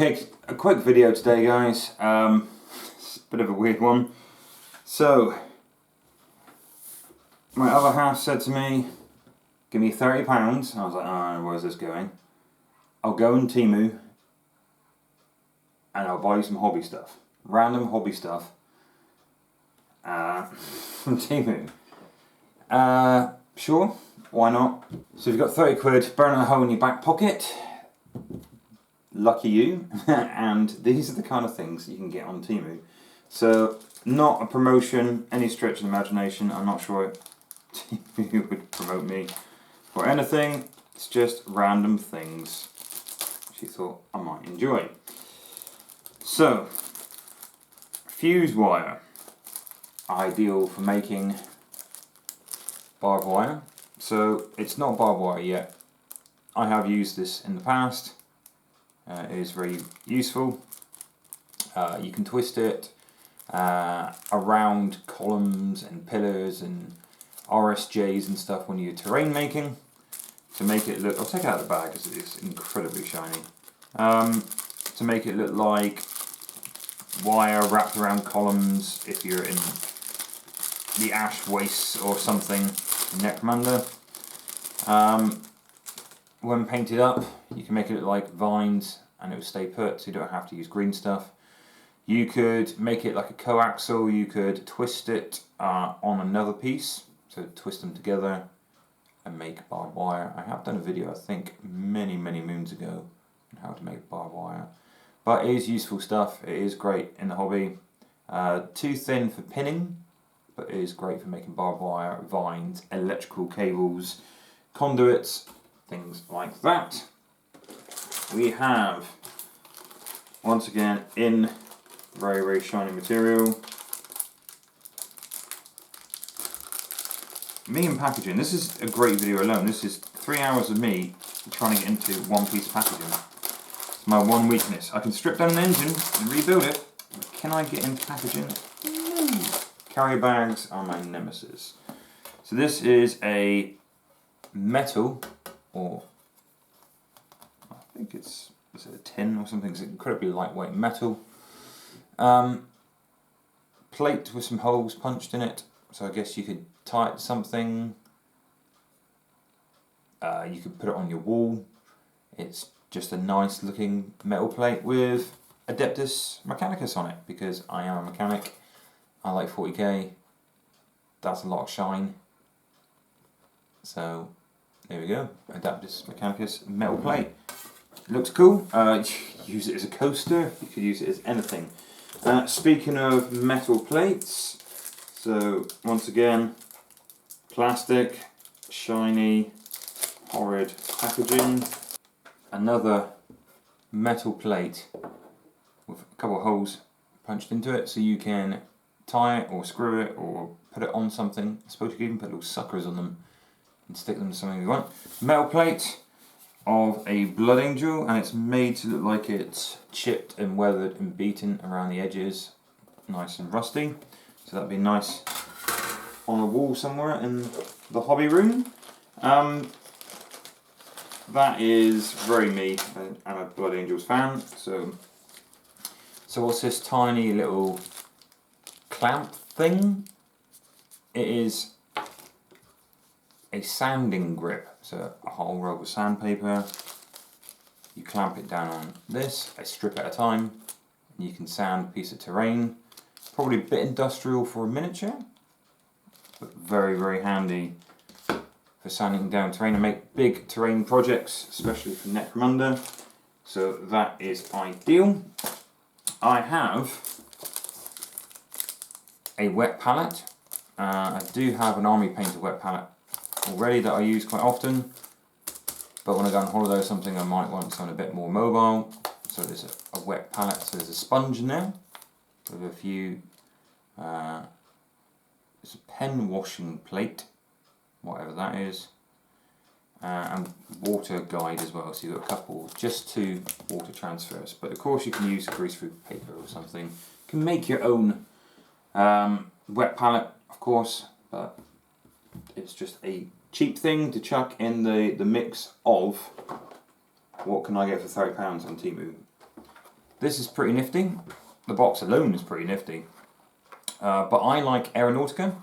Okay, a quick video today, guys. It's a bit of a weird one. So, my other half said to me, give me £30. I was like, oh, where's this going? I'll go on Temu and I'll buy you some hobby stuff. Random hobby stuff from Temu. Sure, why not? So if you've got 30 quid, burn a hole in your back pocket. Lucky you. And these are the kind of things you can get on Temu. So, not a promotion, any stretch of the imagination. I'm not sure Temu would promote me for anything. It's just random things she thought I might enjoy. So, fuse wire, ideal for making barbed wire. So it's not barbed wire yet. I have used this in the past. It is very useful. You can twist it around columns and pillars and RSJs and stuff when you're terrain making to make it look. I'll take it out of the bag because it is incredibly shiny. To make it look like wire wrapped around columns if you're in the ash wastes or something in Necromunda. When painted up, you can make it look like vines and it will stay put, so you don't have to use green stuff. You could make it like a coaxial, you could twist it on another piece, so twist them together and make barbed wire. I have done a video, I think, many moons ago on how to make barbed wire. But it is useful stuff, it is great in the hobby. Too thin for pinning, but it is great for making barbed wire, vines, electrical cables, conduits, things like that. We have, once again, in very shiny material, me and packaging. This is a great video alone. This is 3 hours of me trying to get into one piece of packaging. It's my one weakness. I can strip down an engine and rebuild it, but can I get into packaging? No. Carrier bags are my nemesis. So this is a metal, or I think it's a tin or something. It's incredibly lightweight metal. Plate with some holes punched in it, so I guess you could tie it to something. You could put it on your wall. It's just a nice looking metal plate with Adeptus Mechanicus on it, because I am a mechanic. I like 40k. That's a lot of shine. So there we go, Adeptus Mechanicus metal plate. Looks cool. Use it as a coaster, you could use it as anything. Speaking of metal plates, so once again, plastic, shiny, horrid packaging. Another metal plate with a couple of holes punched into it, so you can tie it or screw it or put it on something. I suppose you can even put little suckers on them and stick them to something you want. Metal plate of a blood angel, and it's made to look like it's chipped and weathered and beaten around the edges, nice and rusty. So that'd be nice on a wall somewhere in the hobby room. That is very me, and I'm a Blood Angels fan. So what's this tiny little clamp thing? It is a sanding grip, so a whole roll of sandpaper. You clamp it down on this, I strip at a time, and you can sand a piece of terrain. Probably a bit industrial for a miniature, but very handy for sanding down terrain and make big terrain projects, especially for Necromunda. So that is ideal. I have a wet palette. I do have an army painted wet palette already that I use quite often, but when I go on holiday or something I might want something a bit more mobile. So there's a wet palette, so there's a sponge in there with a few, there's a pen washing plate, whatever that is, and water guide as well, so you've got a couple, just 2 water transfers, but of course you can use greaseproof paper or something. You can make your own wet palette, of course, but it's just a cheap thing to chuck in the mix of what can I get for £30 on Temu. This is pretty nifty. The box alone is pretty nifty. But I like Aeronautica.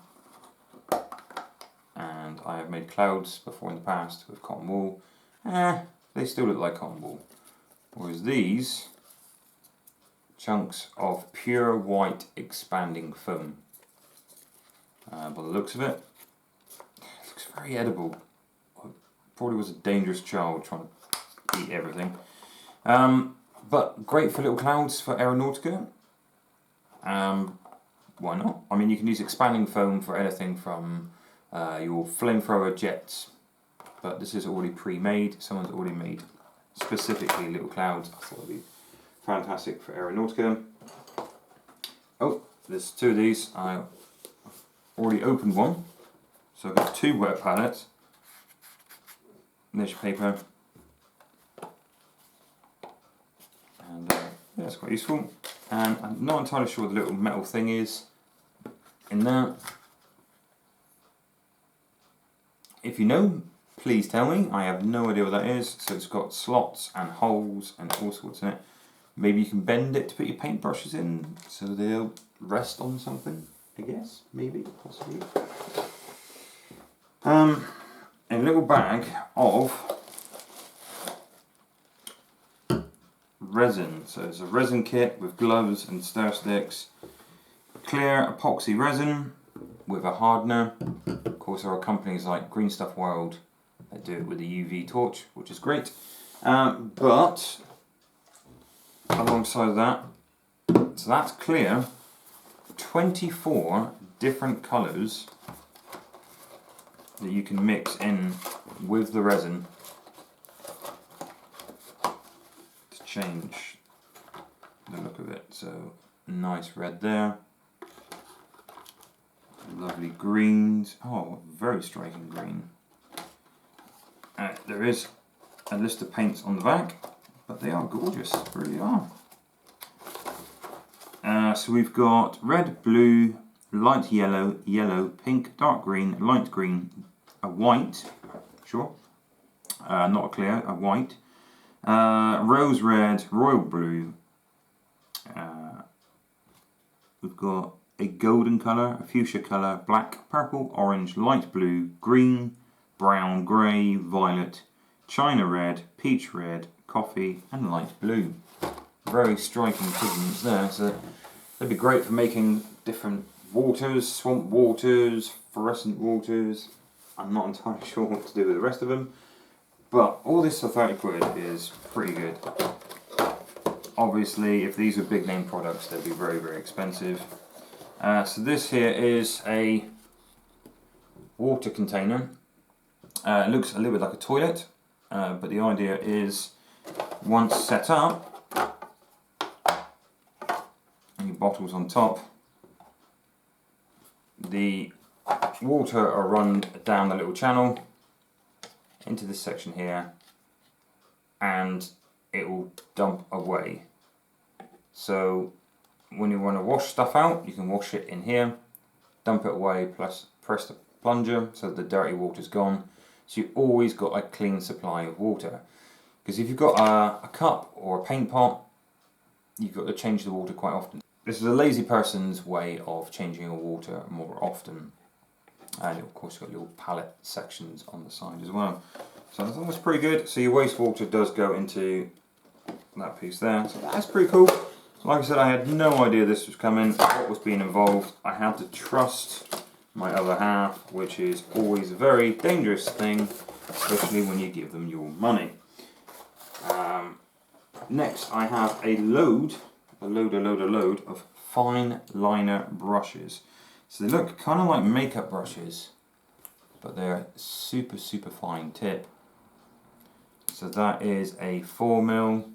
And I have made clouds before in the past with cotton wool. They still look like cotton wool. Whereas these, chunks of pure white expanding foam. By the looks of it, looks very edible. I probably was a dangerous child trying to eat everything. But great for little clouds for Aeronautica. Why not? I mean, you can use expanding foam for anything from your flamethrower jets, but this is already pre-made. Someone's already made specifically little clouds. I thought it would be fantastic for Aeronautica. Oh, there's two of these. I already opened one, so I've got two wet palettes. And there's your paper. And yeah, it's quite useful. And I'm not entirely sure what the little metal thing is in there. If you know, please tell me. I have no idea what that is. So it's got slots and holes and all sorts in it. Maybe you can bend it to put your paintbrushes in so they'll rest on something, I guess. Maybe, possibly. A little bag of resin. So it's a resin kit with gloves and stir sticks. Clear epoxy resin with a hardener. Of course, there are companies like Green Stuff World that do it with a UV torch, which is great. But alongside that, so that's clear. 24 different colours that you can mix in with the resin to change the look of it. So nice red there. Lovely greens. Oh, very striking green. There is a list of paints on the back, but they are gorgeous, really are. So we've got red, blue, light yellow, yellow, pink, dark green, light green, a white, sure, not a clear, a white, rose red, royal blue. We've got a golden colour, a fuchsia colour, black, purple, orange, light blue, green, brown, grey, violet, china red, peach red, coffee and light blue. Very striking pigments there, so they'd be great for making different waters, swamp waters, fluorescent waters. I'm not entirely sure what to do with the rest of them, but all this for 30 quid is pretty good. Obviously, if these were big name products, they'd be very, very expensive. So this here is a water container. It looks a little bit like a toilet, but the idea is once set up, and your bottles on top, the water will run down the little channel into this section here, and it will dump away. So when you want to wash stuff out, you can wash it in here, dump it away, plus press the plunger so the dirty water's gone. So you've always got a clean supply of water. Because if you've got a cup or a paint pot, you've got to change the water quite often. This is a lazy person's way of changing your water more often. And of course you've got little palette sections on the side as well. So I think that's pretty good. So your wastewater does go into that piece there. So that's pretty cool. Like I said, I had no idea this was coming, what was being involved. I had to trust my other half, which is always a very dangerous thing, especially when you give them your money. Next I have a load of fine liner brushes. So they look kind of like makeup brushes, but they're super fine tip. So that is a 4mm,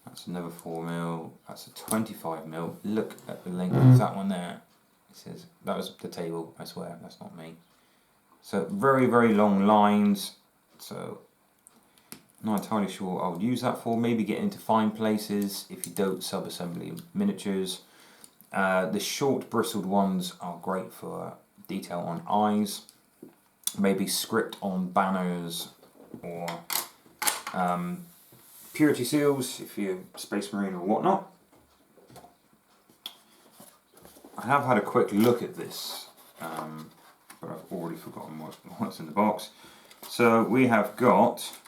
that's another 4mm, that's a 25mm. Look at the length of that one there. It says, that was the table, I swear, that's not me. So very long lines, so I'm not entirely sure what I would use that for. Maybe get into fine places if you don't sub-assembly miniatures. The short bristled ones are great for detail on eyes, maybe script on banners, or purity seals if you're Space Marine or whatnot. I have had a quick look at this, but I've already forgotten what's in the box. So we have got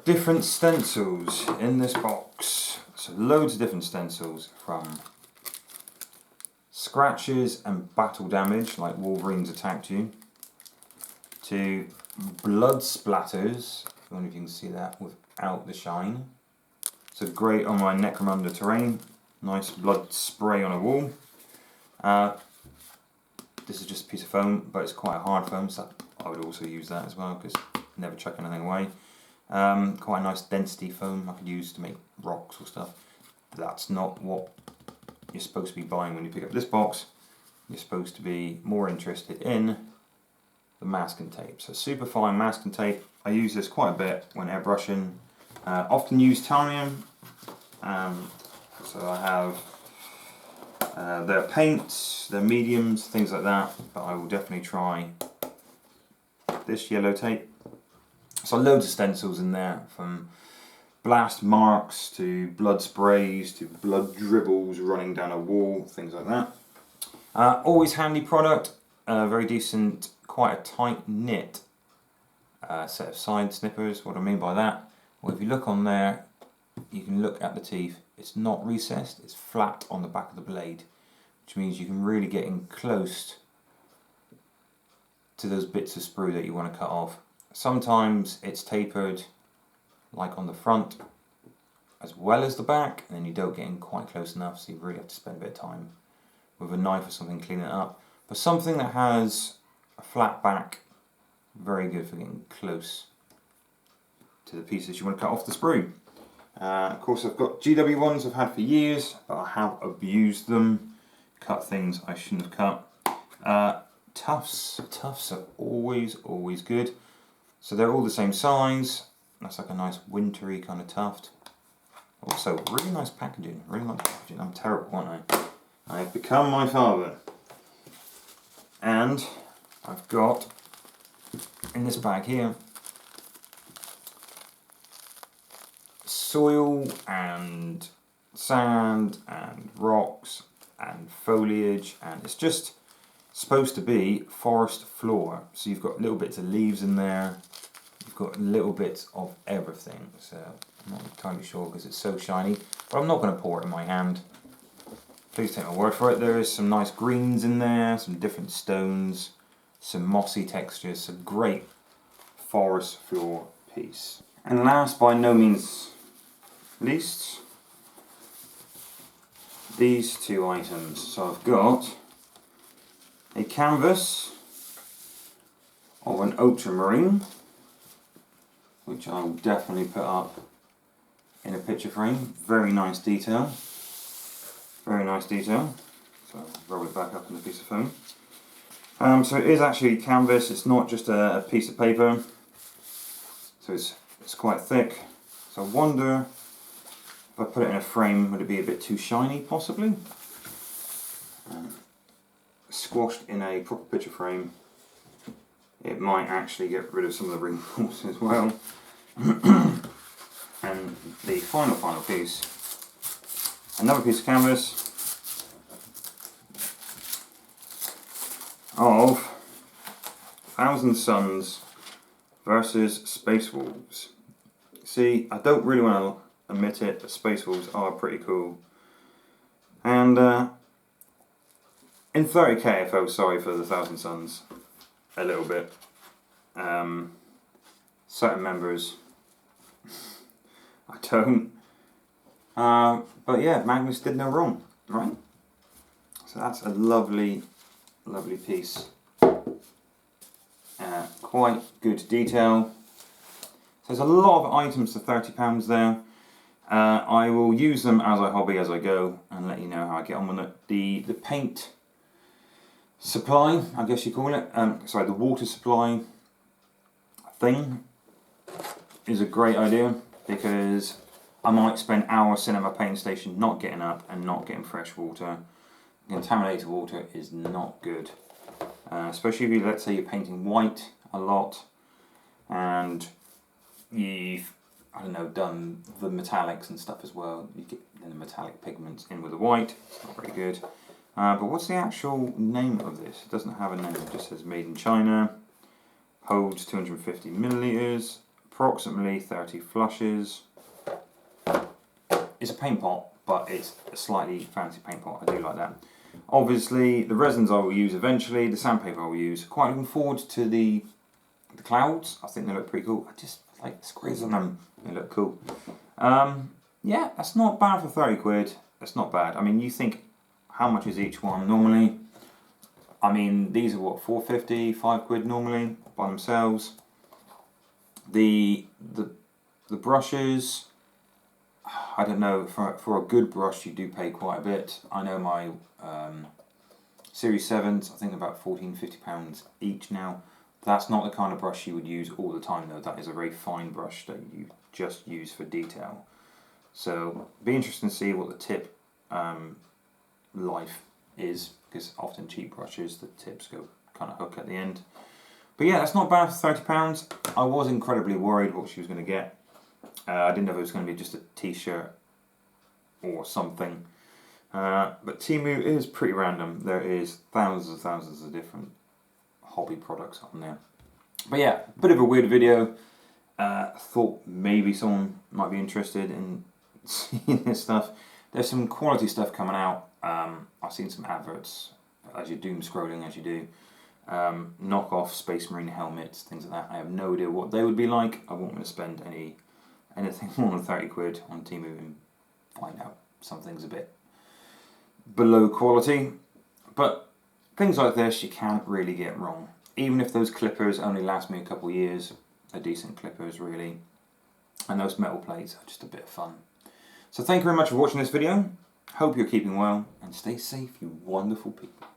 different stencils in this box. So loads of different stencils, from scratches and battle damage, like Wolverine's attacked you, to blood splatters. I don't know if you can see that without the shine. So great on my Necromunda terrain. Nice blood spray on a wall. This is just a piece of foam, but it's quite a hard foam, so I would also use that as well, because never chuck anything away. Quite a nice density foam I could use to make rocks or stuff. That's not what you're supposed to be buying when you pick up this box. You're supposed to be more interested in the masking tape. So super fine masking tape. I use this quite a bit when airbrushing. Often use titanium. So I have their paints, their mediums, things like that. But I will definitely try this yellow tape. So loads of stencils in there, from blast marks to blood sprays to blood dribbles running down a wall, things like that. Always handy product, very decent, quite a tight knit set of side snippers. What I mean by that, well, if you look on there, you can look at the teeth. It's not recessed, it's flat on the back of the blade, which means you can really get in close to those bits of sprue that you want to cut off. Sometimes it's tapered, like on the front as well as the back, and then you don't get in quite close enough, so you really have to spend a bit of time with a knife or something cleaning it up. But something that has a flat back, very good for getting close to the pieces you want to cut off the sprue. Of course, I've got GW ones I've had for years, but I have abused them, cut things I shouldn't have cut. Tufts are always good. So they're all the same size. That's like a nice wintry kind of tuft. Also, really nice packaging. Really nice packaging. I'm terrible, aren't I? I have become my father. And I've got, in this bag here, soil and sand and rocks and foliage, and it's just supposed to be forest floor. So you've got little bits of leaves in there, you've got little bits of everything. So I'm not entirely sure because it's so shiny, but I'm not going to pour it in my hand. Please take my word for it. There is some nice greens in there, some different stones, some mossy textures, some great forest floor piece. And last, by no means least, these two items. So I've got a canvas of an ultramarine, which I will definitely put up in a picture frame. Very nice detail. Very nice detail. So I'll roll it back up in a piece of foam. So it is actually canvas, it's not just a piece of paper. So it's quite thick. So I wonder if I put it in a frame, would it be a bit too shiny possibly? Squashed in a proper picture frame, it might actually get rid of some of the wrinkles as well. And the final piece, another piece of canvas of 1,000 Suns versus Space Wolves. See, I don't really want to admit it, but Space Wolves are pretty cool. And in 30k I felt sorry for the 1,000 Suns a little bit. Certain members I don't. But yeah, Magnus did no wrong, right? So that's a lovely piece. Quite good detail. So there's a lot of items for £30 there. I will use them as a hobby as I go and let you know how I get on with it. The paint supply, I guess you call it, the water supply thing is a great idea, because I might spend hours sitting at my paint station not getting up and not getting fresh water. Contaminated water is not good, especially if let's say you're painting white a lot. and you've, I don't know, done the metallics and stuff as well. You get the metallic pigments in with the white. It's not very good. But what's the actual name of this? It doesn't have a name. It just says made in China. Holds 250 milliliters. Approximately 30 flushes. It's a paint pot, but it's a slightly fancy paint pot. I do like that. Obviously, the resins I will use eventually. The sandpaper I will use. Quite looking forward to the clouds. I think they look pretty cool. I just like the squares on them. They look cool. Yeah, that's not bad for 30 quid. That's not bad. I mean, you think, how much is each one normally? I mean, these are what, 4.50, 5 quid normally by themselves. The brushes, I don't know, for a good brush you do pay quite a bit. I know my Series 7s, I think about £14-15 each now. That's not the kind of brush you would use all the time though. That is a very fine brush that you just use for detail. So be interesting to see what the tip life is, because often cheap brushes, the tips go kind of hook at the end. But yeah, that's not bad for £30. I was incredibly worried what she was going to get. I didn't know if it was going to be just a t-shirt or something. But Temu is pretty random. There is thousands of different hobby products on there. But yeah, bit of a weird video. Thought maybe someone might be interested in seeing this stuff. There's some quality stuff coming out. I've seen some adverts as you're doom scrolling as you do. Knockoff Space Marine helmets, things like that. I have no idea what they would be like. I won't want to spend anything more than 30 quid on Temu and find out something's a bit below quality. But things like this you can't really get wrong. Even if those clippers only last me a couple of years, they're decent clippers really. And those metal plates are just a bit of fun. So thank you very much for watching this video. Hope you're keeping well and stay safe, you wonderful people.